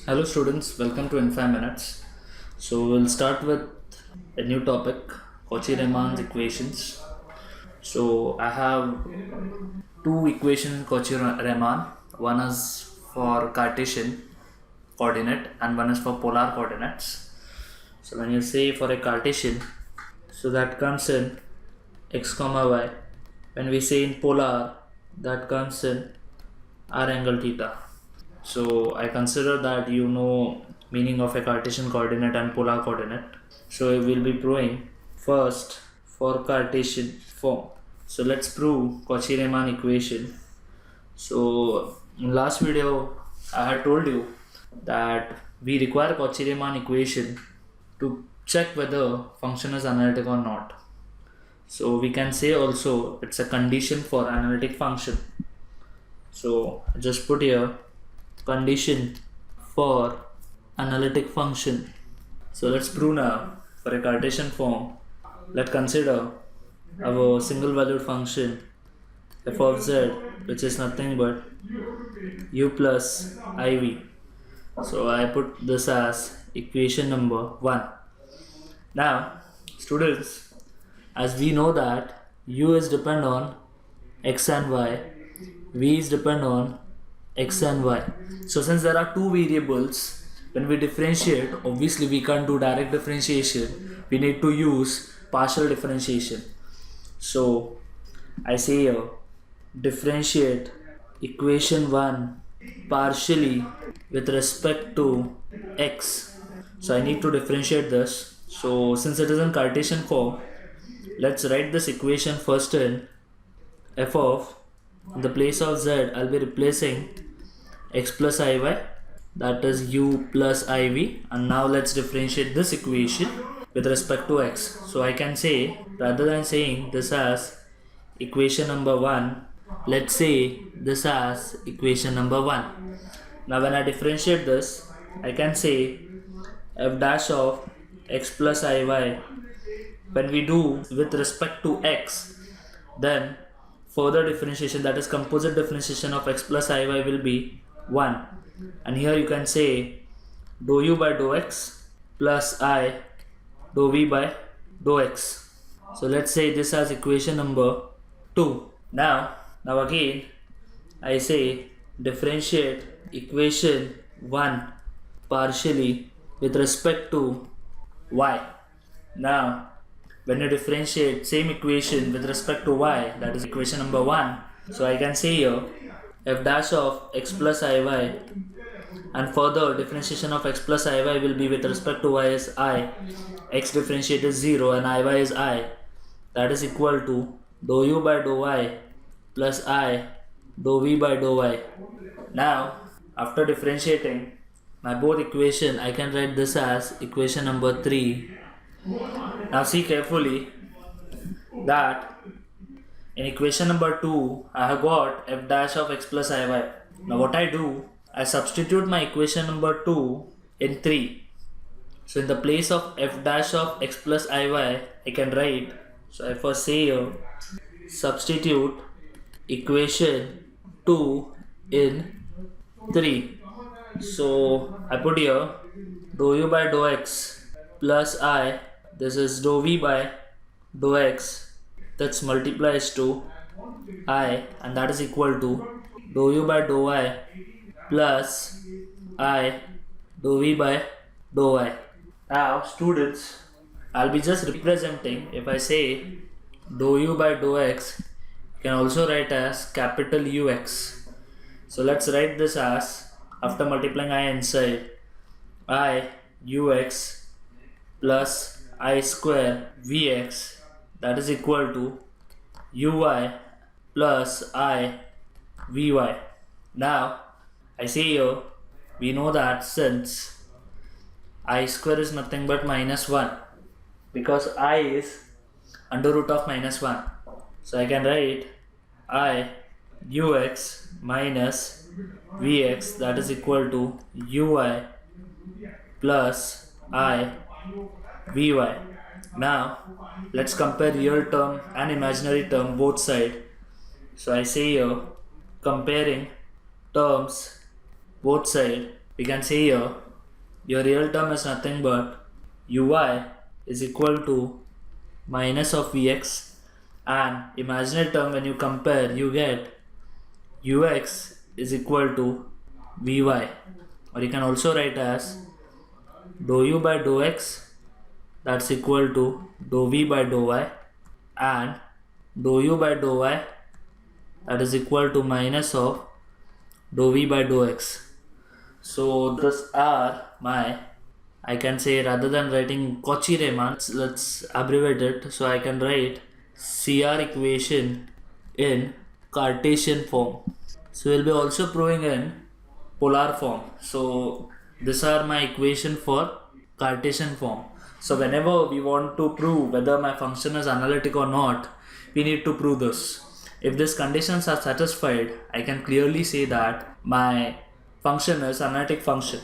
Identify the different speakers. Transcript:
Speaker 1: Hello students, welcome to In 5 Minutes. So we'll start with a new topic, Cauchy-Riemann's equations. So I have two equations in Cauchy-Riemann. One is for Cartesian coordinate and one is for polar coordinates. So when you say for a Cartesian, so that comes in x comma y. When we say in polar, that comes in r angle theta. So I consider that you know meaning of a Cartesian coordinate and polar coordinate. So we will be proving first for Cartesian form. So let's prove Cauchy-Riemann equation. So in last video I had told you that we require Cauchy-Riemann equation to check whether function is analytic or not. So we can say also it's a condition for analytic function. So just put here condition for analytic function. So let's prove now for a Cartesian form. Let's consider our single valued function f of z, which is nothing but u plus iv. So I put this as equation number 1. Now students, as we know that u is depend on x and y, v is depend on x and y. So since there are two variables, when we differentiate, obviously we can't do direct differentiation. We need to use partial differentiation. So I say here, differentiate equation 1 partially with respect to x. So I need to differentiate this. So since it is in Cartesian form, let's write this equation first in f of, in the place of z, I'll be replacing x plus iy, that is u plus iv, and now let's differentiate this equation with respect to x. So I can say, rather than saying this as equation number 1, let's say this as equation number 1. Now when I differentiate this, I can say f dash of x plus iy, when we do with respect to x, then further differentiation, that is composite differentiation of x plus iy, will be 1. And here you can say dou u by dou x plus I dou v by dou x. So let's say this as equation number 2. Now again I say differentiate equation 1 partially with respect to y. Now when you differentiate same equation with respect to y, that is equation number 1, so I can say here f dash of x plus iy, and further differentiation of x plus iy will be with respect to y is I, x differentiate is 0 and iy is I, that is equal to dou u by dou y plus I dou v by dou y. Now after differentiating my both equation, I can write this as equation number 3. Now see carefully that in equation number 2, I have got f dash of x plus iy. Now what I do, I substitute my equation number 2 in 3. So in the place of f dash of x plus iy, I can write, so I first say here, substitute equation 2 in 3. So I put here dou u by dou x plus I, this is dou v by dou x, that's multiplies to I, and that is equal to dou u by dou y plus I dou v by dou y. Now students, I'll be just representing, if I say dou u by dou x, you can also write as capital Ux. So let's write this as, after multiplying I inside, I ux plus I square vx, that is equal to uy plus I vy. Now I say here, we know that since I square is nothing but minus 1, because I is under root of minus 1, so I can write I ux minus vx, that is equal to uy plus I vy. Now let's compare real term and imaginary term both side. So I say here, comparing terms both side, we can say here your real term is nothing but uy is equal to minus of vx, and imaginary term when you compare you get ux is equal to vy, or you can also write as dou u by dou x, that's equal to dou v by dou y, and dou u by dou y, that is equal to minus of dou v by dou x. So these are my, I can say, rather than writing Cauchy-Riemann, let's abbreviate it. So I can write CR equation in Cartesian form. So we'll be also proving in polar form. So these are my equation for Cartesian form. So whenever we want to prove whether my function is analytic or not, we need to prove this. If these conditions are satisfied, I can clearly say that my function is analytic function.